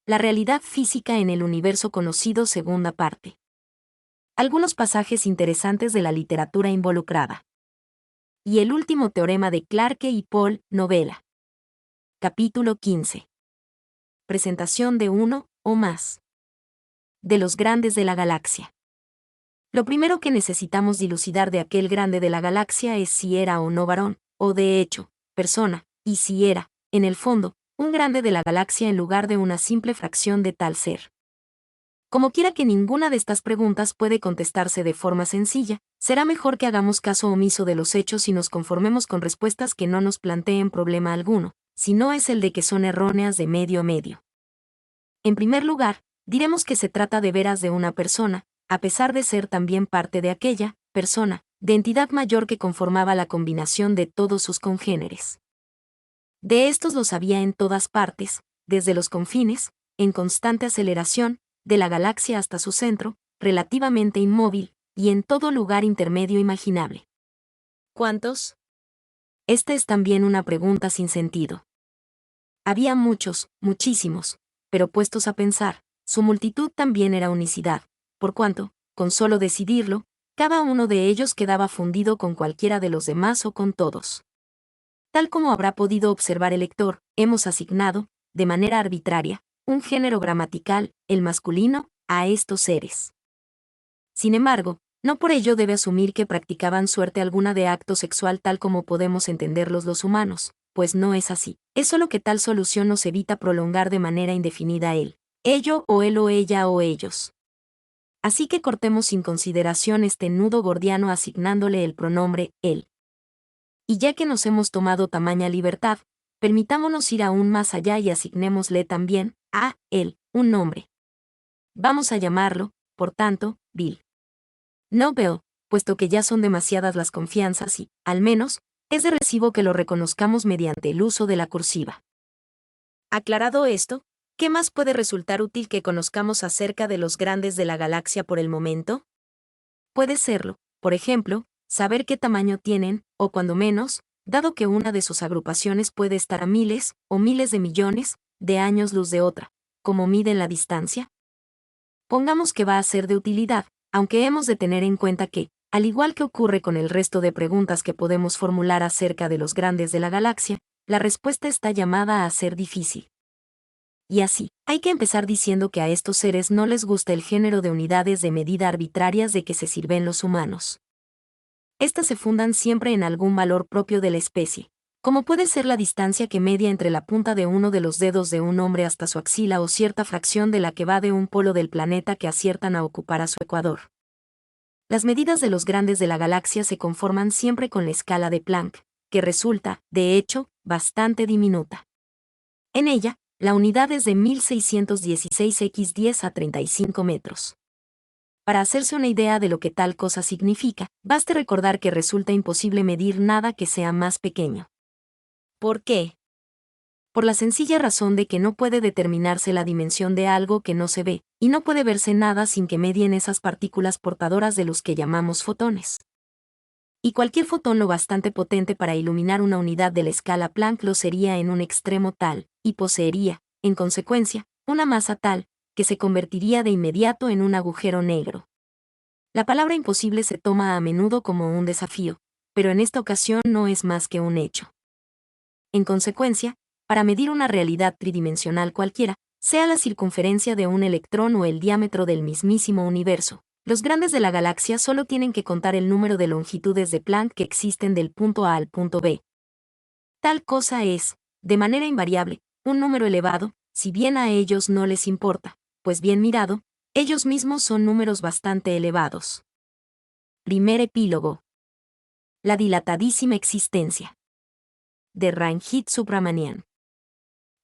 La realidad física en el universo conocido, segunda parte. Algunos pasajes interesantes de la literatura involucrada. Y el último teorema de Clarke y Paul, novela. Capítulo 15. Presentación de uno o más de los grandes de la galaxia. Lo primero que necesitamos dilucidar de aquel grande de la galaxia es si era o no varón, o de hecho, persona, y si era, en el fondo, un grande de la galaxia en lugar de una simple fracción de tal ser. Como quiera que ninguna de estas preguntas puede contestarse de forma sencilla, será mejor que hagamos caso omiso de los hechos y nos conformemos con respuestas que no nos planteen problema alguno, si no es el de que son erróneas de medio a medio. En primer lugar, diremos que se trata de veras de una persona, a pesar de ser también parte de aquella persona, de entidad mayor que conformaba la combinación de todos sus congéneres. De estos los había en todas partes, desde los confines, en constante aceleración, de la galaxia hasta su centro, relativamente inmóvil, y en todo lugar intermedio imaginable. ¿Cuántos? Esta es también una pregunta sin sentido. Había muchos, muchísimos, pero puestos a pensar, su multitud también era unicidad, por cuanto, con solo decidirlo, cada uno de ellos quedaba fundido con cualquiera de los demás o con todos. Tal como habrá podido observar el lector, hemos asignado, de manera arbitraria, un género gramatical, el masculino, a estos seres. Sin embargo, no por ello debe asumir que practicaban suerte alguna de acto sexual tal como podemos entenderlos los humanos, pues no es así. Es solo que tal solución nos evita prolongar de manera indefinida el, ello o él o ella o ellos. Así que cortemos sin consideración este nudo gordiano asignándole el pronombre él. Y ya que nos hemos tomado tamaña libertad, permitámonos ir aún más allá y asignémosle también, a él, un nombre. Vamos a llamarlo, por tanto, Bill. No Bill, puesto que ya son demasiadas las confianzas y, al menos, es de recibo que lo reconozcamos mediante el uso de la cursiva. Aclarado esto, ¿qué más puede resultar útil que conozcamos acerca de los grandes de la galaxia por el momento? Puede serlo, por ejemplo, saber qué tamaño tienen, o cuando menos, dado que una de sus agrupaciones puede estar a miles, o miles de millones, de años luz de otra, ¿cómo miden la distancia? Pongamos que va a ser de utilidad, aunque hemos de tener en cuenta que, al igual que ocurre con el resto de preguntas que podemos formular acerca de los grandes de la galaxia, la respuesta está llamada a ser difícil. Y así, hay que empezar diciendo que a estos seres no les gusta el género de unidades de medida arbitrarias de que se sirven los humanos. Estas se fundan siempre en algún valor propio de la especie, como puede ser la distancia que media entre la punta de uno de los dedos de un hombre hasta su axila o cierta fracción de la que va de un polo del planeta que aciertan a ocupar a su ecuador. Las medidas de los grandes de la galaxia se conforman siempre con la escala de Planck, que resulta, de hecho, bastante diminuta. En ella, la unidad es de 1616 x 10 a 35 metros. Para hacerse una idea de lo que tal cosa significa, baste recordar que resulta imposible medir nada que sea más pequeño. ¿Por qué? Por la sencilla razón de que no puede determinarse la dimensión de algo que no se ve, y no puede verse nada sin que medien esas partículas portadoras de luz que llamamos fotones. Y cualquier fotón lo bastante potente para iluminar una unidad de la escala Planck lo sería en un extremo tal, y poseería, en consecuencia, una masa tal, que se convertiría de inmediato en un agujero negro. La palabra imposible se toma a menudo como un desafío, pero en esta ocasión no es más que un hecho. En consecuencia, para medir una realidad tridimensional cualquiera, sea la circunferencia de un electrón o el diámetro del mismísimo universo, los grandes de la galaxia solo tienen que contar el número de longitudes de Planck que existen del punto A al punto B. Tal cosa es, de manera invariable, un número elevado, si bien a ellos no les importa, pues bien mirado, ellos mismos son números bastante elevados. Primer epílogo. La dilatadísima existencia. De Ranjit Subramanian.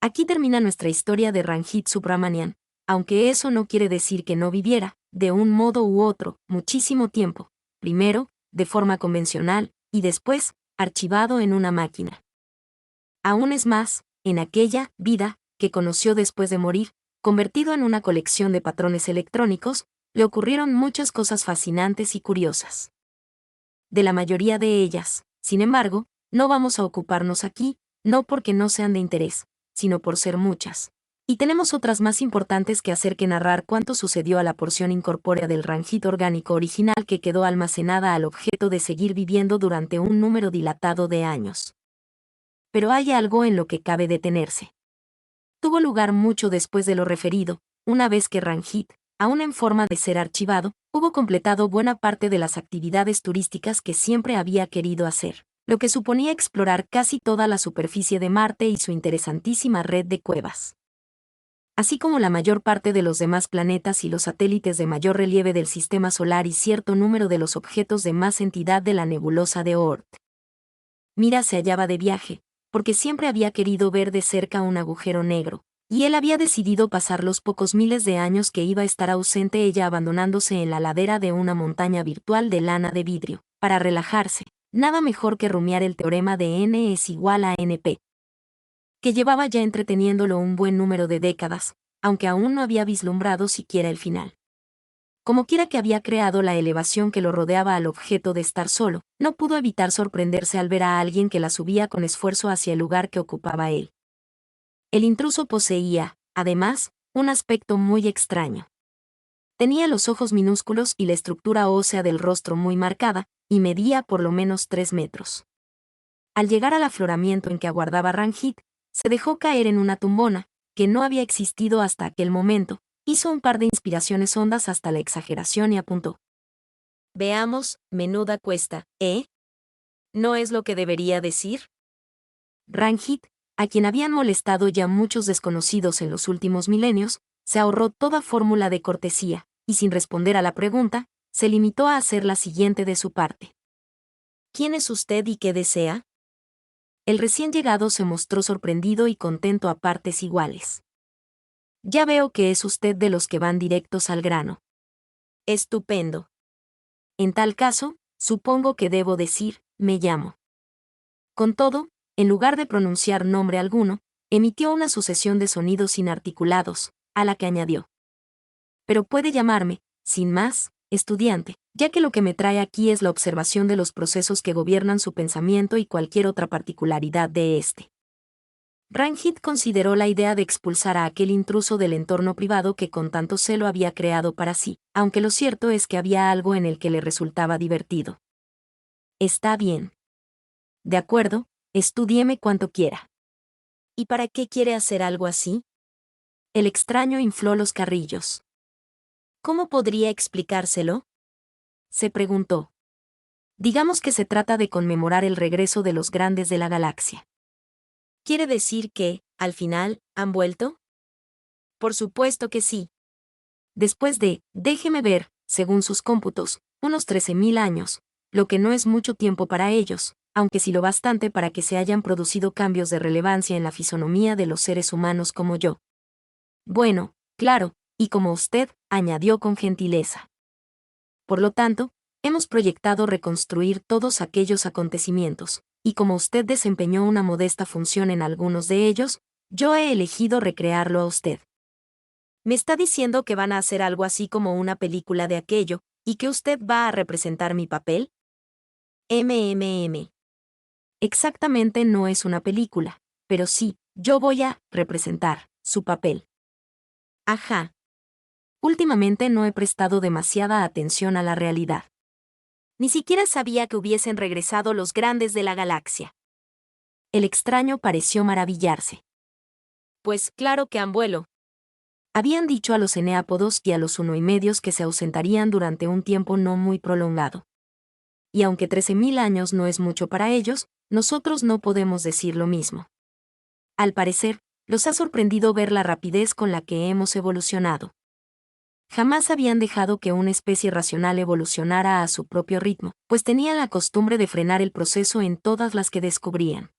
Aquí termina nuestra historia de Ranjit Subramanian, aunque eso no quiere decir que no viviera, de un modo u otro, muchísimo tiempo, primero, de forma convencional, y después, archivado en una máquina. Aún es más, en aquella vida que conoció después de morir, convertido en una colección de patrones electrónicos, le ocurrieron muchas cosas fascinantes y curiosas. De la mayoría de ellas, sin embargo, no vamos a ocuparnos aquí, no porque no sean de interés, sino por ser muchas, Y tenemos otras más importantes que hacer que narrar cuánto sucedió a la porción incorpórea del Ranjit orgánico original que quedó almacenada al objeto de seguir viviendo durante un número dilatado de años. Pero hay algo en lo que cabe detenerse. Tuvo lugar mucho después de lo referido, una vez que Ranjit, aún en forma de ser archivado, hubo completado buena parte de las actividades turísticas que siempre había querido hacer, lo que suponía explorar casi toda la superficie de Marte y su interesantísima red de cuevas. Así como la mayor parte de los demás planetas y los satélites de mayor relieve del sistema solar y cierto número de los objetos de más entidad de la nebulosa de Oort. Mira se hallaba de viaje, porque siempre había querido ver de cerca un agujero negro, y él había decidido pasar los pocos miles de años que iba a estar ausente ella abandonándose en la ladera de una montaña virtual de lana de vidrio, para relajarse. Nada mejor que rumiar el teorema de N es igual a NP, que llevaba ya entreteniéndolo un buen número de décadas, aunque aún no había vislumbrado siquiera el final. Como quiera que había creado la elevación que lo rodeaba al objeto de estar solo, no pudo evitar sorprenderse al ver a alguien que la subía con esfuerzo hacia el lugar que ocupaba él. El intruso poseía, además, un aspecto muy extraño. Tenía los ojos minúsculos y la estructura ósea del rostro muy marcada, y medía por lo menos 3 metros. Al llegar al afloramiento en que aguardaba Ranjit, se dejó caer en una tumbona, que no había existido hasta aquel momento, hizo un par de inspiraciones hondas hasta la exageración y apuntó. Veamos, menuda cuesta, ¿eh? ¿No es lo que debería decir? Ranjit, a quien habían molestado ya muchos desconocidos en los últimos milenios, se ahorró toda fórmula de cortesía, y sin responder a la pregunta, se limitó a hacer la siguiente de su parte. ¿Quién es usted y qué desea? El recién llegado se mostró sorprendido y contento a partes iguales. Ya veo que es usted de los que van directos al grano. Estupendo. En tal caso, supongo que debo decir, me llamo. Con todo, en lugar de pronunciar nombre alguno, emitió una sucesión de sonidos inarticulados, a la que añadió. Pero puede llamarme, sin más, estudiante, ya que lo que me trae aquí es la observación de los procesos que gobiernan su pensamiento y cualquier otra particularidad de éste. Ranjit consideró la idea de expulsar a aquel intruso del entorno privado que con tanto celo había creado para sí, aunque lo cierto es que había algo en el que le resultaba divertido. Está bien. De acuerdo, estúdieme cuanto quiera. ¿Y para qué quiere hacer algo así? El extraño infló los carrillos. ¿Cómo podría explicárselo? Se preguntó. Digamos que se trata de conmemorar el regreso de los grandes de la galaxia. ¿Quiere decir que, al final, han vuelto? Por supuesto que sí. Después de, déjeme ver, según sus cómputos, unos 13.000 años, lo que no es mucho tiempo para ellos, aunque sí lo bastante para que se hayan producido cambios de relevancia en la fisonomía de los seres humanos como yo. Bueno, claro, y como usted, añadió con gentileza. Por lo tanto, hemos proyectado reconstruir todos aquellos acontecimientos, y como usted desempeñó una modesta función en algunos de ellos, yo he elegido recrearlo a usted. ¿Me está diciendo que van a hacer algo así como una película de aquello, y que usted va a representar mi papel? Exactamente no es una película, pero sí, yo voy a representar su papel. Ajá. Últimamente no he prestado demasiada atención a la realidad. Ni siquiera sabía que hubiesen regresado los grandes de la galaxia. El extraño pareció maravillarse. Pues claro que han vuelo. Habían dicho a los eneápodos y a los 1,5 que se ausentarían durante un tiempo no muy prolongado. Y aunque 13.000 años no es mucho para ellos, nosotros no podemos decir lo mismo. Al parecer, los ha sorprendido ver la rapidez con la que hemos evolucionado. Jamás habían dejado que una especie racional evolucionara a su propio ritmo, pues tenían la costumbre de frenar el proceso en todas las que descubrían.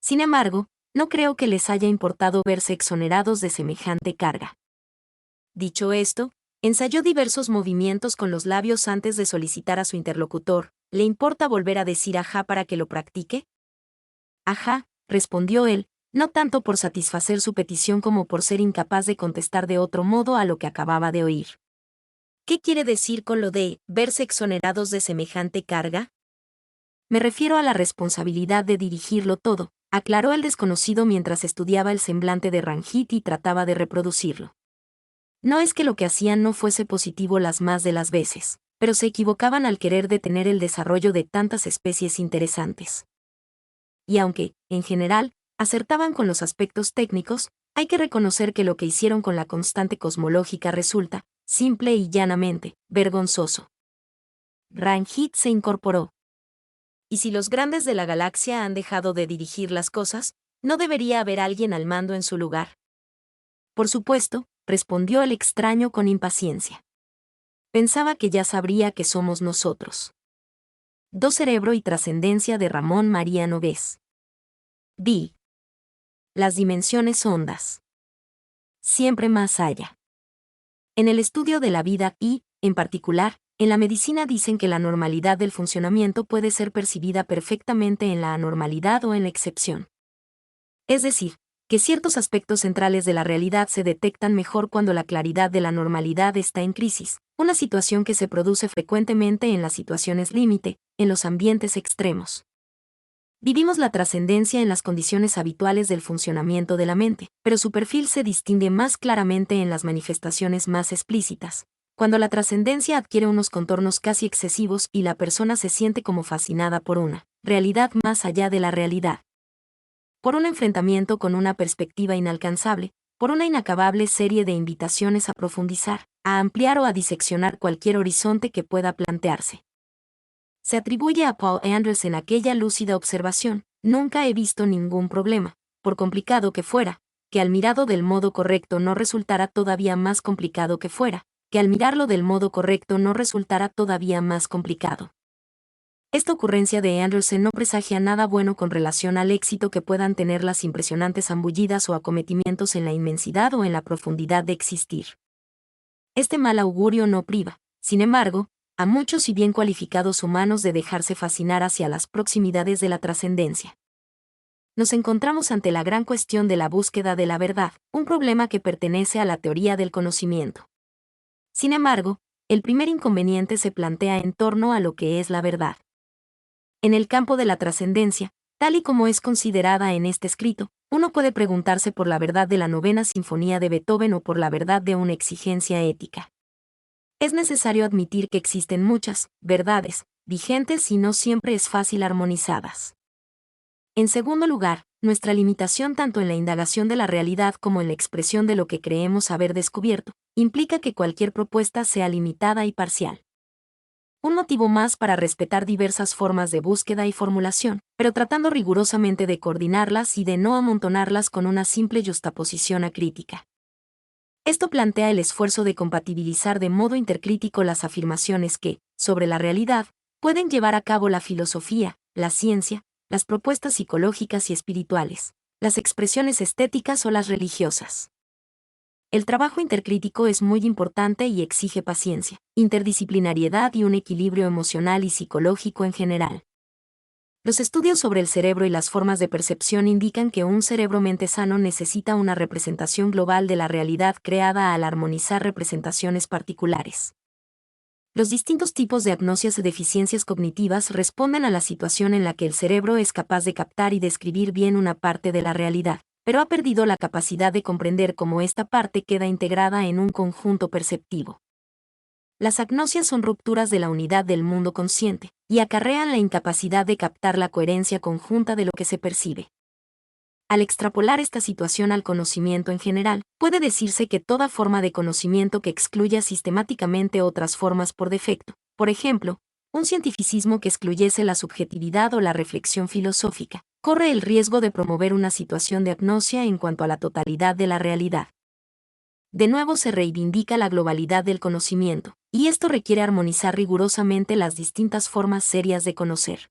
Sin embargo, no creo que les haya importado verse exonerados de semejante carga. Dicho esto, ensayó diversos movimientos con los labios antes de solicitar a su interlocutor, ¿le importa volver a decir ajá para que lo practique? Ajá, respondió él, no tanto por satisfacer su petición como por ser incapaz de contestar de otro modo a lo que acababa de oír. ¿Qué quiere decir con lo de verse exonerados de semejante carga? Me refiero a la responsabilidad de dirigirlo todo, aclaró el desconocido mientras estudiaba el semblante de Ranjit y trataba de reproducirlo. No es que lo que hacían no fuese positivo las más de las veces, pero se equivocaban al querer detener el desarrollo de tantas especies interesantes. Y aunque, en general, acertaban con los aspectos técnicos, hay que reconocer que lo que hicieron con la constante cosmológica resulta, simple y llanamente, vergonzoso. Ranjit se incorporó. Y si los grandes de la galaxia han dejado de dirigir las cosas, ¿no debería haber alguien al mando en su lugar? Por supuesto, respondió el extraño con impaciencia. Pensaba que ya sabría que somos nosotros. Do Cerebro y Trascendencia de Ramón María Nogués. D. Las dimensiones hondas. Siempre más allá. En el estudio de la vida y, en particular, en la medicina dicen que la normalidad del funcionamiento puede ser percibida perfectamente en la anormalidad o en la excepción. Es decir, que ciertos aspectos centrales de la realidad se detectan mejor cuando la claridad de la normalidad está en crisis, una situación que se produce frecuentemente en las situaciones límite, en los ambientes extremos. Vivimos la trascendencia en las condiciones habituales del funcionamiento de la mente, pero su perfil se distingue más claramente en las manifestaciones más explícitas, cuando la trascendencia adquiere unos contornos casi excesivos y la persona se siente como fascinada por una realidad más allá de la realidad. Por un enfrentamiento con una perspectiva inalcanzable, por una inacabable serie de invitaciones a profundizar, a ampliar o a diseccionar cualquier horizonte que pueda plantearse. Se atribuye a Paul Anderson aquella lúcida observación: nunca he visto ningún problema, por complicado que fuera, que al mirado del modo correcto no resultara todavía más complicado que fuera, que al mirarlo del modo correcto no resultara todavía más complicado. Esta ocurrencia de Anderson no presagia nada bueno con relación al éxito que puedan tener las impresionantes zambullidas o acometimientos en la inmensidad o en la profundidad de existir. Este mal augurio no priva, sin embargo, a muchos y bien cualificados humanos de dejarse fascinar hacia las proximidades de la trascendencia. Nos encontramos ante la gran cuestión de la búsqueda de la verdad, un problema que pertenece a la teoría del conocimiento. Sin embargo, el primer inconveniente se plantea en torno a lo que es la verdad. En el campo de la trascendencia, tal y como es considerada en este escrito, uno puede preguntarse por la verdad de la Novena Sinfonía de Beethoven o por la verdad de una exigencia ética. Es necesario admitir que existen muchas verdades vigentes y no siempre es fácil armonizarlas. En segundo lugar, nuestra limitación tanto en la indagación de la realidad como en la expresión de lo que creemos haber descubierto, implica que cualquier propuesta sea limitada y parcial. Un motivo más para respetar diversas formas de búsqueda y formulación, pero tratando rigurosamente de coordinarlas y de no amontonarlas con una simple yuxtaposición acrítica. Esto plantea el esfuerzo de compatibilizar de modo intercrítico las afirmaciones que, sobre la realidad, pueden llevar a cabo la filosofía, la ciencia, las propuestas psicológicas y espirituales, las expresiones estéticas o las religiosas. El trabajo intercrítico es muy importante y exige paciencia, interdisciplinariedad y un equilibrio emocional y psicológico en general. Los estudios sobre el cerebro y las formas de percepción indican que un cerebro-mente sano necesita una representación global de la realidad creada al armonizar representaciones particulares. Los distintos tipos de agnosias y deficiencias cognitivas responden a la situación en la que el cerebro es capaz de captar y describir bien una parte de la realidad, pero ha perdido la capacidad de comprender cómo esta parte queda integrada en un conjunto perceptivo. Las agnosias son rupturas de la unidad del mundo consciente, y acarrean la incapacidad de captar la coherencia conjunta de lo que se percibe. Al extrapolar esta situación al conocimiento en general, puede decirse que toda forma de conocimiento que excluya sistemáticamente otras formas por defecto, por ejemplo, un cientificismo que excluyese la subjetividad o la reflexión filosófica, corre el riesgo de promover una situación de agnosia en cuanto a la totalidad de la realidad. De nuevo se reivindica la globalidad del conocimiento, y esto requiere armonizar rigurosamente las distintas formas serias de conocer.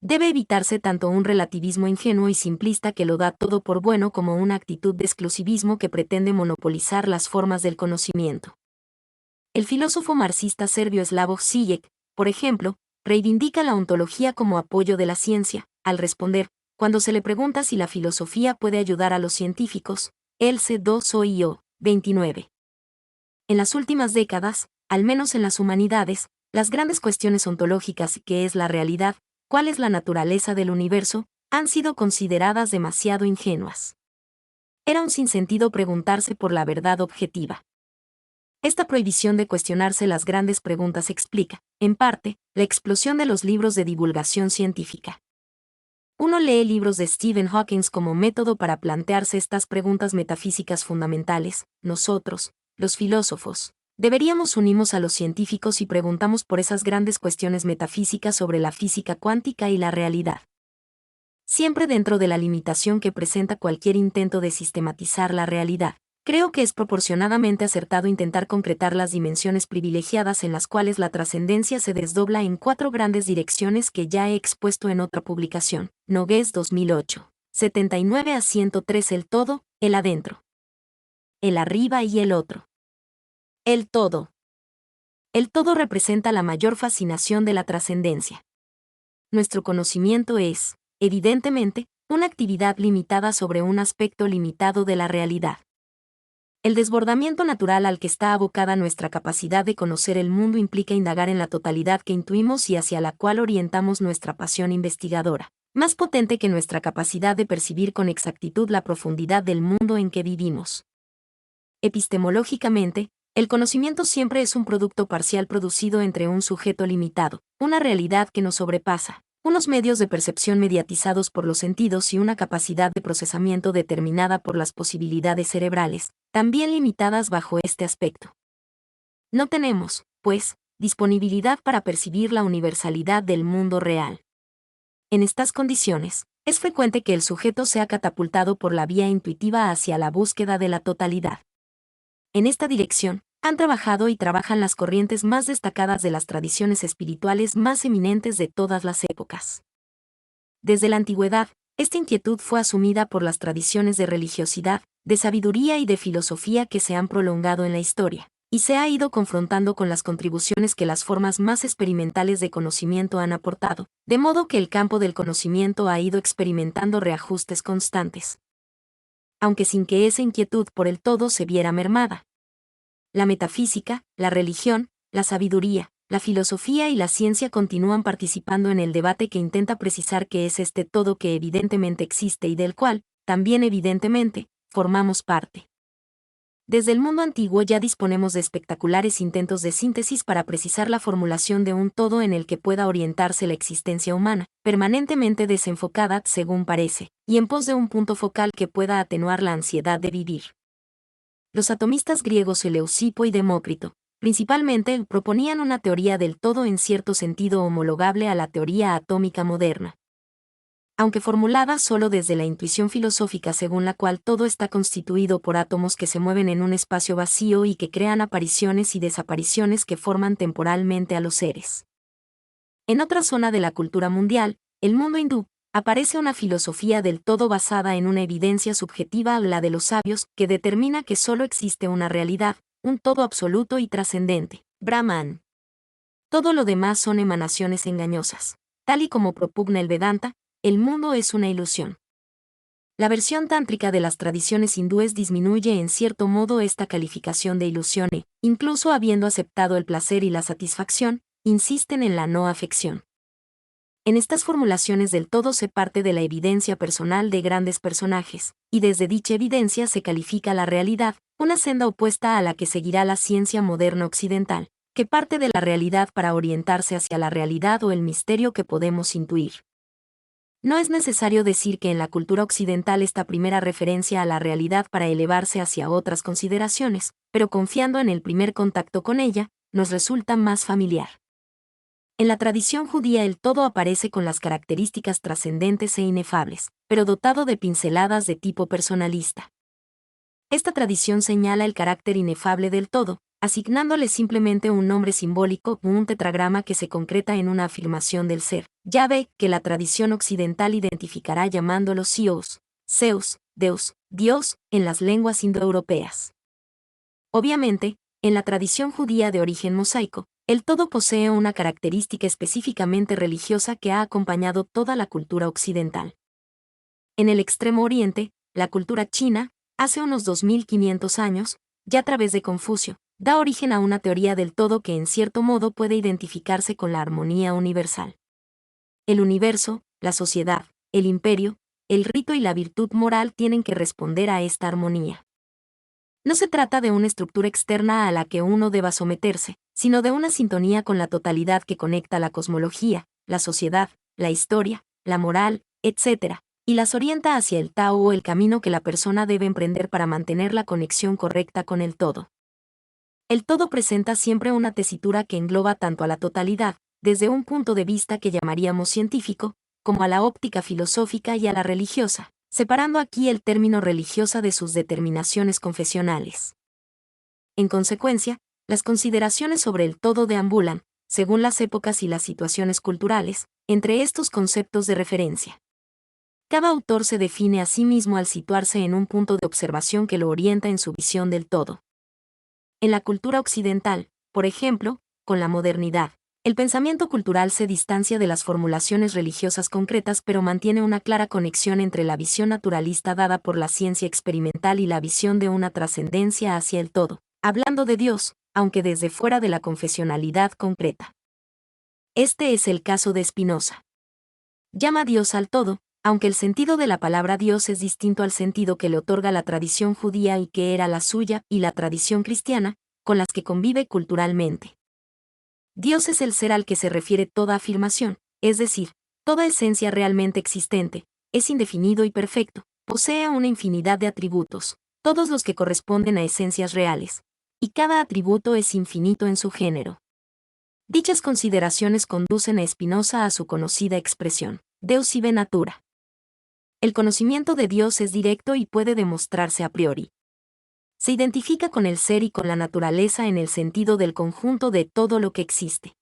Debe evitarse tanto un relativismo ingenuo y simplista que lo da todo por bueno como una actitud de exclusivismo que pretende monopolizar las formas del conocimiento. El filósofo marxista serbio Slavoj Žižek, por ejemplo, reivindica la ontología como apoyo de la ciencia, al responder, cuando se le pregunta si la filosofía puede ayudar a los científicos, él se do soy yo, 29. En las últimas décadas, al menos en las humanidades, las grandes cuestiones ontológicas, ¿qué es la realidad?, ¿cuál es la naturaleza del universo?, han sido consideradas demasiado ingenuas. Era un sinsentido preguntarse por la verdad objetiva. Esta prohibición de cuestionarse las grandes preguntas explica, en parte, la explosión de los libros de divulgación científica. Uno lee libros de Stephen Hawking como método para plantearse estas preguntas metafísicas fundamentales. Nosotros, los filósofos, deberíamos unirnos a los científicos y preguntamos por esas grandes cuestiones metafísicas sobre la física cuántica y la realidad. Siempre dentro de la limitación que presenta cualquier intento de sistematizar la realidad. Creo que es proporcionadamente acertado intentar concretar las dimensiones privilegiadas en las cuales la trascendencia se desdobla en 4 grandes direcciones que ya he expuesto en otra publicación, Nogués 2008, 79 a 103. El todo, el adentro, el arriba y el otro. El todo. El todo representa la mayor fascinación de la trascendencia. Nuestro conocimiento es, evidentemente, una actividad limitada sobre un aspecto limitado de la realidad. El desbordamiento natural al que está abocada nuestra capacidad de conocer el mundo implica indagar en la totalidad que intuimos y hacia la cual orientamos nuestra pasión investigadora, más potente que nuestra capacidad de percibir con exactitud la profundidad del mundo en que vivimos. Epistemológicamente, el conocimiento siempre es un producto parcial producido entre un sujeto limitado, una realidad que nos sobrepasa, unos medios de percepción mediatizados por los sentidos y una capacidad de procesamiento determinada por las posibilidades cerebrales, también limitadas bajo este aspecto. No tenemos, pues, disponibilidad para percibir la universalidad del mundo real. En estas condiciones, es frecuente que el sujeto sea catapultado por la vía intuitiva hacia la búsqueda de la totalidad. En esta dirección, han trabajado y trabajan las corrientes más destacadas de las tradiciones espirituales más eminentes de todas las épocas. Desde la antigüedad, esta inquietud fue asumida por las tradiciones de religiosidad, de sabiduría y de filosofía que se han prolongado en la historia, y se ha ido confrontando con las contribuciones que las formas más experimentales de conocimiento han aportado, de modo que el campo del conocimiento ha ido experimentando reajustes constantes. Aunque sin que esa inquietud por el todo se viera mermada. La metafísica, la religión, la sabiduría, la filosofía y la ciencia continúan participando en el debate que intenta precisar qué es este todo que evidentemente existe y del cual, también evidentemente, formamos parte. Desde el mundo antiguo ya disponemos de espectaculares intentos de síntesis para precisar la formulación de un todo en el que pueda orientarse la existencia humana, permanentemente desenfocada, según parece, y en pos de un punto focal que pueda atenuar la ansiedad de vivir. Los atomistas griegos Eleusipo y Demócrito, principalmente, proponían una teoría del todo en cierto sentido homologable a la teoría atómica moderna. Aunque formulada solo desde la intuición filosófica según la cual todo está constituido por átomos que se mueven en un espacio vacío y que crean apariciones y desapariciones que forman temporalmente a los seres. En otra zona de la cultura mundial, el mundo hindú, aparece una filosofía del todo basada en una evidencia subjetiva, la de los sabios, que determina que solo existe una realidad, un todo absoluto y trascendente, Brahman. Todo lo demás son emanaciones engañosas. Tal y como propugna el Vedanta, el mundo es una ilusión. La versión tántrica de las tradiciones hindúes disminuye en cierto modo esta calificación de ilusión e, incluso habiendo aceptado el placer y la satisfacción, insisten en la no afección. En estas formulaciones del todo se parte de la evidencia personal de grandes personajes, y desde dicha evidencia se califica la realidad, una senda opuesta a la que seguirá la ciencia moderna occidental, que parte de la realidad para orientarse hacia la realidad o el misterio que podemos intuir. No es necesario decir que en la cultura occidental esta primera referencia a la realidad para elevarse hacia otras consideraciones, pero confiando en el primer contacto con ella, nos resulta más familiar. En la tradición judía el todo aparece con las características trascendentes e inefables, pero dotado de pinceladas de tipo personalista. Esta tradición señala el carácter inefable del todo, asignándole simplemente un nombre simbólico o un tetragrama que se concreta en una afirmación del ser, llave que la tradición occidental identificará llamándolo Zeus, Deus, Dios, en las lenguas indoeuropeas. Obviamente, en la tradición judía de origen mosaico, el todo posee una característica específicamente religiosa que ha acompañado toda la cultura occidental. En el Extremo Oriente, la cultura china, hace unos 2500 años, ya a través de Confucio, da origen a una teoría del todo que en cierto modo puede identificarse con la armonía universal. El universo, la sociedad, el imperio, el rito y la virtud moral tienen que responder a esta armonía. No se trata de una estructura externa a la que uno deba someterse, sino de una sintonía con la totalidad que conecta la cosmología, la sociedad, la historia, la moral, etc., y las orienta hacia el Tao o el camino que la persona debe emprender para mantener la conexión correcta con el todo. El todo presenta siempre una tesitura que engloba tanto a la totalidad, desde un punto de vista que llamaríamos científico, como a la óptica filosófica y a la religiosa, separando aquí el término religiosa de sus determinaciones confesionales. En consecuencia, las consideraciones sobre el todo deambulan, según las épocas y las situaciones culturales, entre estos conceptos de referencia. Cada autor se define a sí mismo al situarse en un punto de observación que lo orienta en su visión del todo. En la cultura occidental, por ejemplo, con la modernidad, el pensamiento cultural se distancia de las formulaciones religiosas concretas pero mantiene una clara conexión entre la visión naturalista dada por la ciencia experimental y la visión de una trascendencia hacia el todo, hablando de Dios, aunque desde fuera de la confesionalidad concreta. Este es el caso de Spinoza. Llama Dios al todo, aunque el sentido de la palabra Dios es distinto al sentido que le otorga la tradición judía y que era la suya, y la tradición cristiana, con las que convive culturalmente. Dios es el ser al que se refiere toda afirmación, es decir, toda esencia realmente existente, es indefinido y perfecto, posee una infinidad de atributos, todos los que corresponden a esencias reales, y cada atributo es infinito en su género. Dichas consideraciones conducen a Spinoza a su conocida expresión, Deus sive natura. El conocimiento de Dios es directo y puede demostrarse a priori. Se identifica con el ser y con la naturaleza en el sentido del conjunto de todo lo que existe.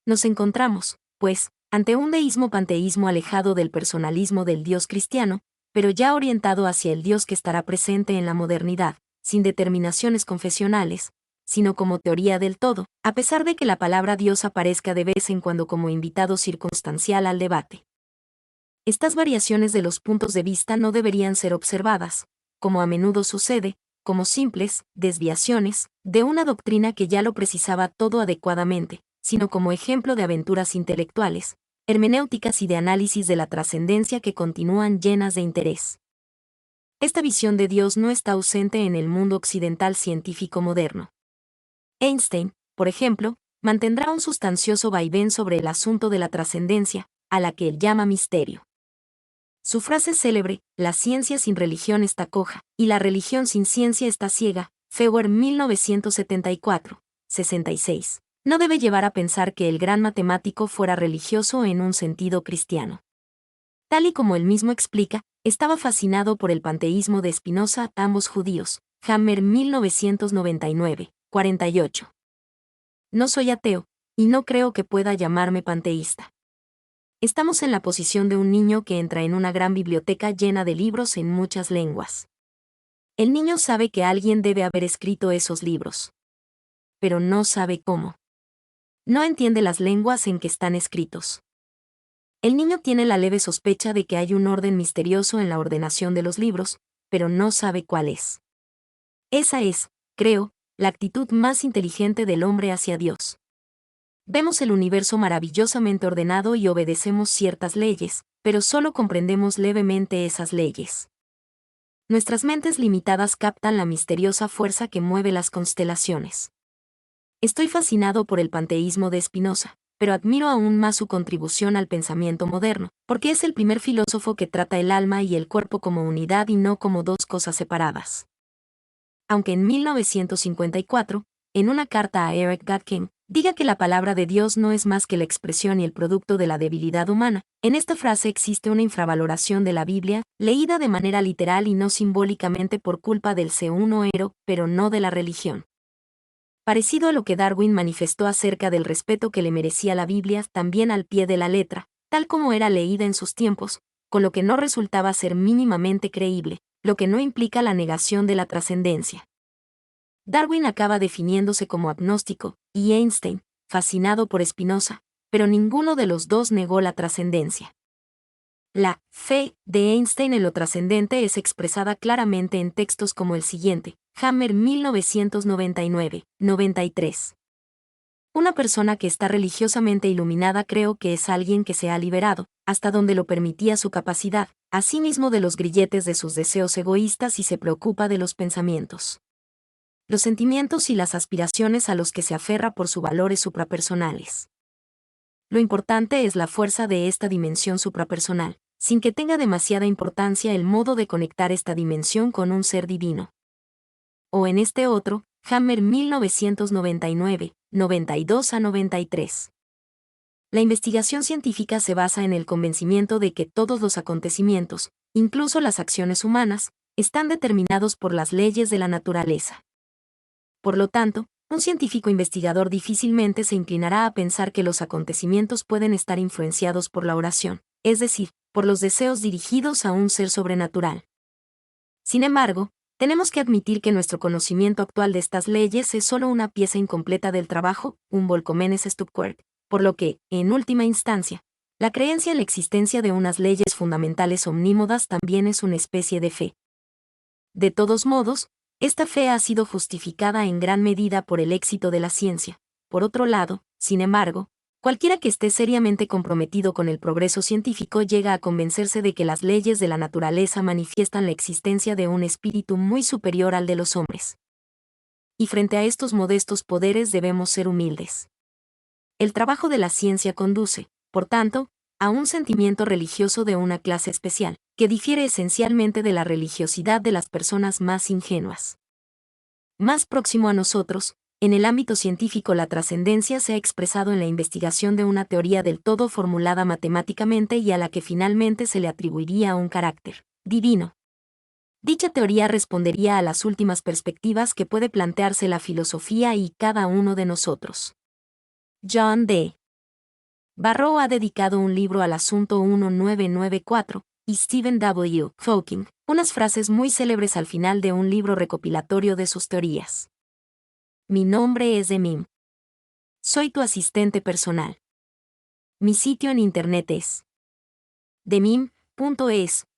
Nos encontramos, pues, ante un deísmo-panteísmo alejado del personalismo del Dios cristiano, pero ya orientado hacia el Dios que estará presente en la modernidad, sin determinaciones confesionales, sino como teoría del todo, a pesar de que la palabra Dios aparezca de vez en cuando como invitado circunstancial al debate. Estas variaciones de los puntos de vista no deberían ser observadas, como a menudo sucede, como simples desviaciones de una doctrina que ya lo precisaba todo adecuadamente, sino como ejemplo de aventuras intelectuales, hermenéuticas y de análisis de la trascendencia que continúan llenas de interés. Esta visión de Dios no está ausente en el mundo occidental científico moderno. Einstein, por ejemplo, mantendrá un sustancioso vaivén sobre el asunto de la trascendencia, a la que él llama misterio. Su frase célebre, la ciencia sin religión está coja, y la religión sin ciencia está ciega, Feuer 1974, 66, no debe llevar a pensar que el gran matemático fuera religioso en un sentido cristiano. Tal y como él mismo explica, estaba fascinado por el panteísmo de Spinoza, ambos judíos, Hammer 1999, 48. No soy ateo, y no creo que pueda llamarme panteísta. Estamos en la posición de un niño que entra en una gran biblioteca llena de libros en muchas lenguas. El niño sabe que alguien debe haber escrito esos libros. Pero no sabe cómo. No entiende las lenguas en que están escritos. El niño tiene la leve sospecha de que hay un orden misterioso en la ordenación de los libros, pero no sabe cuál es. Esa es, creo, la actitud más inteligente del hombre hacia Dios. Vemos el universo maravillosamente ordenado y obedecemos ciertas leyes, pero solo comprendemos levemente esas leyes. Nuestras mentes limitadas captan la misteriosa fuerza que mueve las constelaciones. Estoy fascinado por el panteísmo de Spinoza, pero admiro aún más su contribución al pensamiento moderno, porque es el primer filósofo que trata el alma y el cuerpo como unidad y no como dos cosas separadas. Aunque en 1954, en una carta a Eric Godkin, diga que la palabra de Dios no es más que la expresión y el producto de la debilidad humana, en esta frase existe una infravaloración de la Biblia, leída de manera literal y no simbólicamente por culpa del C1ero, pero no de la religión. Parecido a lo que Darwin manifestó acerca del respeto que le merecía la Biblia también al pie de la letra, tal como era leída en sus tiempos, con lo que no resultaba ser mínimamente creíble, lo que no implica la negación de la trascendencia. Darwin acaba definiéndose como agnóstico, y Einstein, fascinado por Spinoza, pero ninguno de los dos negó la trascendencia. La fe de Einstein en lo trascendente es expresada claramente en textos como el siguiente, Hammer 1999, 93. Una persona que está religiosamente iluminada creo que es alguien que se ha liberado, hasta donde lo permitía su capacidad, asimismo de los grilletes de sus deseos egoístas y se preocupa de los pensamientos, los sentimientos y las aspiraciones a los que se aferra por sus valores suprapersonales. Lo importante es la fuerza de esta dimensión suprapersonal, sin que tenga demasiada importancia el modo de conectar esta dimensión con un ser divino. O en este otro, Hammer 1999, 92 a 93. La investigación científica se basa en el convencimiento de que todos los acontecimientos, incluso las acciones humanas, están determinados por las leyes de la naturaleza. Por lo tanto, un científico investigador difícilmente se inclinará a pensar que los acontecimientos pueden estar influenciados por la oración, es decir, por los deseos dirigidos a un ser sobrenatural. Sin embargo, tenemos que admitir que nuestro conocimiento actual de estas leyes es solo una pieza incompleta del trabajo, un Volkomenes Stupquart, por lo que, en última instancia, la creencia en la existencia de unas leyes fundamentales omnímodas también es una especie de fe. De todos modos, esta fe ha sido justificada en gran medida por el éxito de la ciencia. Por otro lado, sin embargo, cualquiera que esté seriamente comprometido con el progreso científico llega a convencerse de que las leyes de la naturaleza manifiestan la existencia de un espíritu muy superior al de los hombres. Y frente a estos modestos poderes debemos ser humildes. El trabajo de la ciencia conduce, por tanto, a un sentimiento religioso de una clase especial, que difiere esencialmente de la religiosidad de las personas más ingenuas. Más próximo a nosotros, en el ámbito científico la trascendencia se ha expresado en la investigación de una teoría del todo formulada matemáticamente y a la que finalmente se le atribuiría un carácter divino. Dicha teoría respondería a las últimas perspectivas que puede plantearse la filosofía y cada uno de nosotros. John D. Barrow ha dedicado un libro al asunto 1994, y Stephen W. Hawking, unas frases muy célebres al final de un libro recopilatorio de sus teorías. Mi nombre es Demim. Soy tu asistente personal. Mi sitio en internet es demim.es.tl.